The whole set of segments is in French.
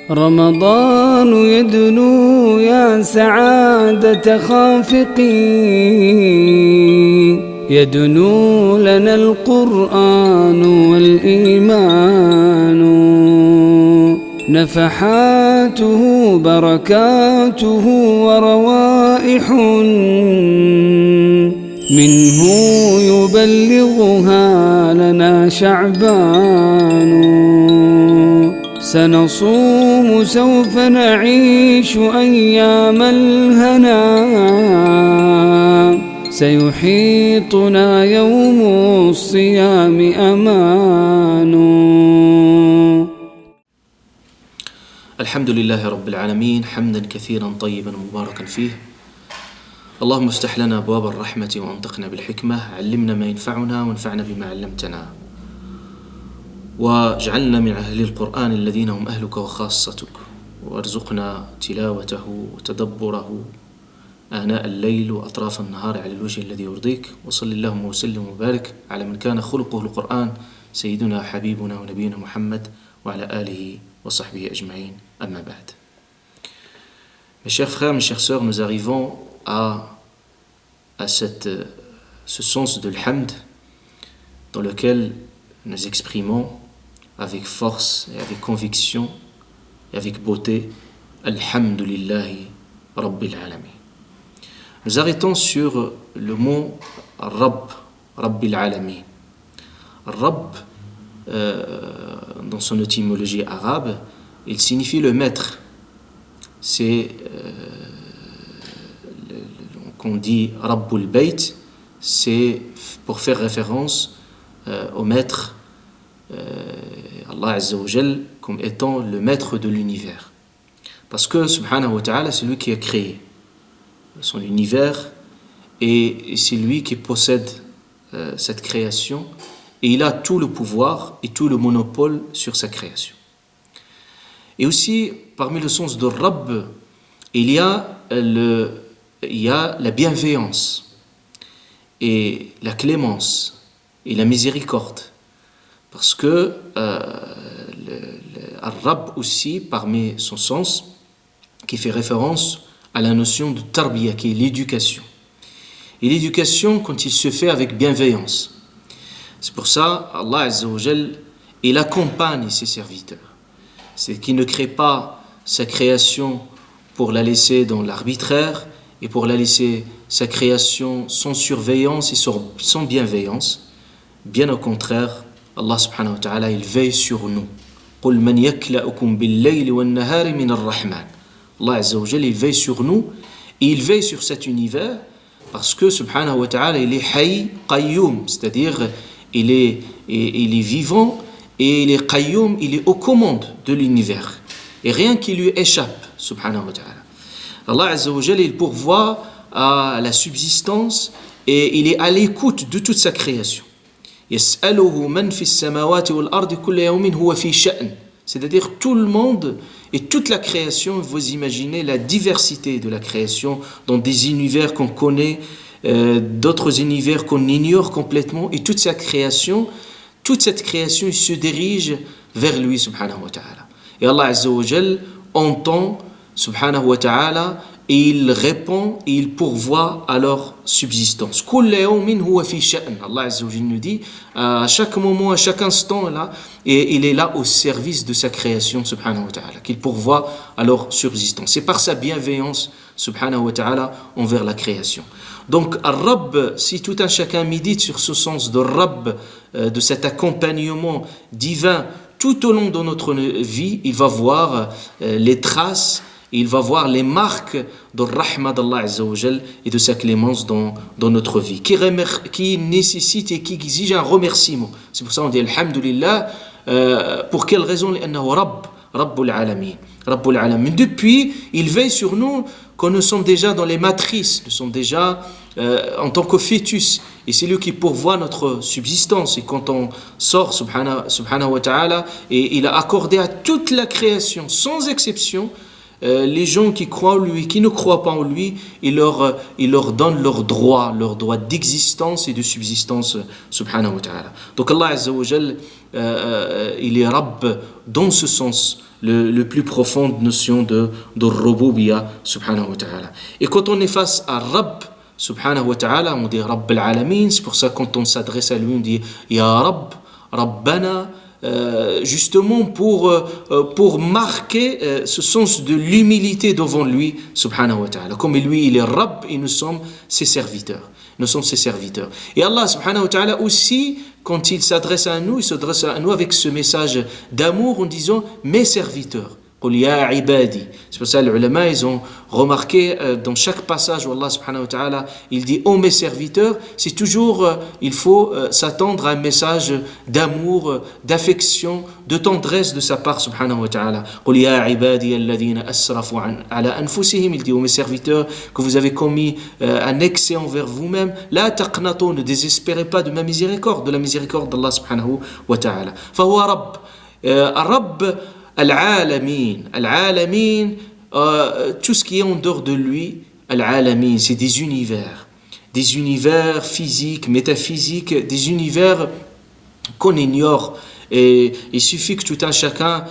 رمضان يدنو يا سعادة خافقين، يدنو لنا القرآن والإيمان، نفحاته بركاته وروائح منه يبلغها لنا شعبان. سنصوم سوف نعيش أيام الهنا، سيحيطنا يوم الصيام أمان. الحمد لله رب العالمين، حمدا كثيرا طيبا مباركا فيه. اللهم افتح لنا أبواب الرحمة وانطقنا بالحكمة، علمنا ما ينفعنا وانفعنا بما علمتنا، واجعلنا من أهل القرآن الذين هم أهلك وخاصتك، وارزقنا تلاوته وتدبره آناء الليل وأطراف النهار على الوجه الذي يرضيك. وصل اللهم وسلم وبارك على من كان خلقه القرآن، سيدنا حبيبنا ونبينا محمد وعلى آله وصحبه أجمعين. أما بعد. Mes chers frères, mes chères sœurs, nous arrivons à ce sens de l'hamd dans lequel nous exprimons avec force et avec conviction et avec beauté Alhamdulillahi Rabbil Alamin. Nous arrêtons sur le mot Rabb, Rabbil Alamin. Rabb, dans son étymologie arabe, il signifie le maître. C'est qu'on dit Rabbul Bayt, c'est pour faire référence au maître Allah Azza wa Jal comme étant le maître de l'univers. Parce que subhanahu wa ta'ala, c'est lui qui a créé son univers et c'est lui qui possède cette création et il a tout le pouvoir et tout le monopole sur sa création. Et aussi, parmi le sens de Rabb, il y a la bienveillance et la clémence et la miséricorde. Parce que Rabb aussi, parmi son sens, qui fait référence à la notion de tarbiya, qui est l'éducation. Et l'éducation, quand il se fait avec bienveillance. C'est pour ça, Allah Azza wa Jal, il accompagne ses serviteurs. C'est qu'il ne crée pas sa création pour la laisser dans l'arbitraire et pour la laisser sa création sans surveillance et sans bienveillance. Bien au contraire, Allah subhanahu wa ta'ala, il veille sur nous. قُلْ مَنْ يَكْلَأُكُمْ بِاللَّيْلِ وَالنَّهَارِ مِنَ الرَّحْمَنِ. Allah Azza wa Jal, il veille sur nous et il veille sur cet univers parce que subhanahu wa ta'ala, il est hayy qayyum, c'est-à-dire il est vivant et il est qayyum, il est aux commandes de l'univers et rien qui lui échappe subhanahu wa ta'ala. Allah Azza wa Jal, il pourvoit à la subsistance et il est à l'écoute de toute sa création. يسأله من في السماوات والأرض كل يوم هو في شأن. C'est-à-dire tout le monde et toute la création, vous imaginez la diversité de la création dans des univers qu'on connaît, d'autres univers qu'on ignore complètement, et toute cette création il se dirige vers lui subhanahu wa ta'ala. Et Allah Azza wa Jal entend subhanahu wa ta'ala et il répond et il pourvoit à leur subsistance. Allah Azza wa Jal nous dit à chaque moment, à chaque instant là, et il est là au service de sa création subhanahu wa ta'ala, qu'il pourvoit à leur subsistance. C'est par sa bienveillance subhanahu wa ta'ala envers la création. Donc Rabb, si tout un chacun médite sur ce sens de Rabb, de cet accompagnement divin tout au long de notre vie, il va voir les traces, il va voir les marques de rahma d'Allah Azza wa Jal et de sa clémence dans notre vie, qui nécessite et qui exige un remerciement. C'est pour ça qu'on dit Alhamdulillah. Pour quelle raison? Rabbul Alamin. Rabbul Alamin. Depuis, il veille sur nous quand nous sommes déjà dans les matrices, nous sommes déjà en tant que fœtus. Et c'est lui qui pourvoit notre subsistance. Et quand on sort, subhanahu wa ta'ala, et il a accordé à toute la création, sans exception, les gens qui croient en lui, qui ne croient pas en lui, il leur donne leur droit d'existence et de subsistance, subhanahu wa ta'ala. Donc Allah Azza wa Jal, il est Rabb dans ce sens le plus profonde notion de Rububiyya subhanahu wa ta'ala. Et quand on est face à Rabb subhanahu wa ta'ala, on dit Rabb al-Alamin. C'est pour ça que quand on s'adresse à lui, on dit Ya Rabb, Rabbana, justement pour marquer ce sens de l'humilité devant lui subhanahu wa ta'ala. Comme lui, il est Rabb et nous sommes ses serviteurs. Nous sommes ses serviteurs. Et Allah subhanahu wa ta'ala aussi, quand il s'adresse à nous, il s'adresse à nous avec ce message d'amour en disant mes serviteurs. قل يا عبادي. C'est pour ça que les ulama, ils ont remarqué dans chaque passage où Allah subhanahu wa ta'ala il dit oh mes serviteurs, c'est toujours il faut s'attendre à un message d'amour, d'affection, de tendresse de sa part subhanahu wa ta'ala. قل يا عبادي الذين أسرفوا على أنفسهم. Il dit oh mes serviteurs que vous avez commis un excès envers vous-même, لا تقنطوا, ne désespérez pas de ma miséricorde, de la miséricorde d'Allah subhanahu wa ta'ala. فهو رب. الرب Al-Alamin, Al-Alamin, tout ce qui est en dehors de lui, Al-Alamin, c'est des univers physiques, métaphysiques, des univers qu'on ignore. Et il suffit que tout un chacun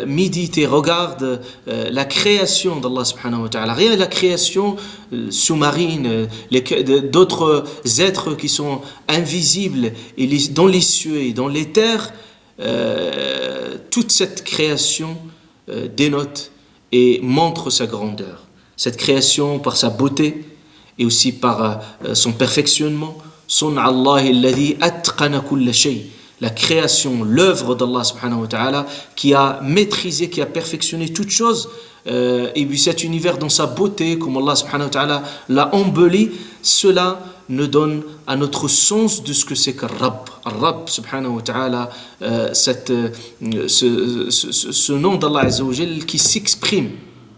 médite et regarde la création d'Allah subhanahu wa ta'ala. Rien que la création sous-marine, d'autres êtres qui sont invisibles et dans les cieux et dans les terres. Toute cette création dénote et montre sa grandeur. Cette création par sa beauté et aussi par son perfectionnement. Sun'a Allah alladhi atqana kulla shay. La création, l'œuvre d'Allah subhanahu wa ta'ala qui a maîtrisé, qui a perfectionné toutes choses. Et puis cet univers dans sa beauté, comme Allah subhanahu wa ta'ala l'a embelli, cela nous donne à notre sens de ce que c'est que Rabb. Rabb subhanahu wa ta'ala, ce nom d'Allah azza wa jal qui s'exprime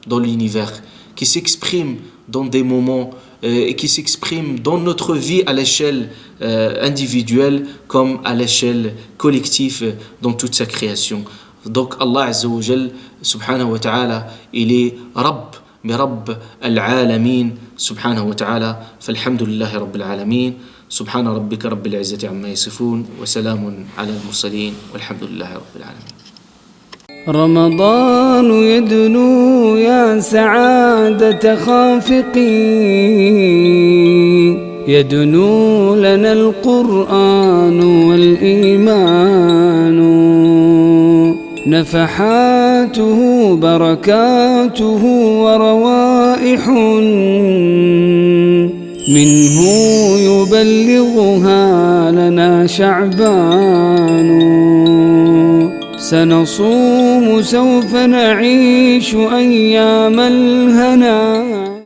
dans l'univers, qui s'exprime dans des moments et qui s'exprime dans notre vie à l'échelle individuelle comme à l'échelle collective dans toute sa création. Donc Allah azza wa jal subhanahu wa ta'ala, il est Rabb, mais Rabb al-Alamin subhanahu wa ta'ala. Falhamdulillahi rabbil alamin. سبحان ربك رب العزة عما يصفون وسلام على المرسلين والحمد لله رب العالمين. رمضان يدنو يا سعادة خافقين، يدنو لنا القرآن والإيمان، نفحاته بركاته وروائح منه يبلغها لنا شعبان. سنصوم سوف نعيش أيام الهنا.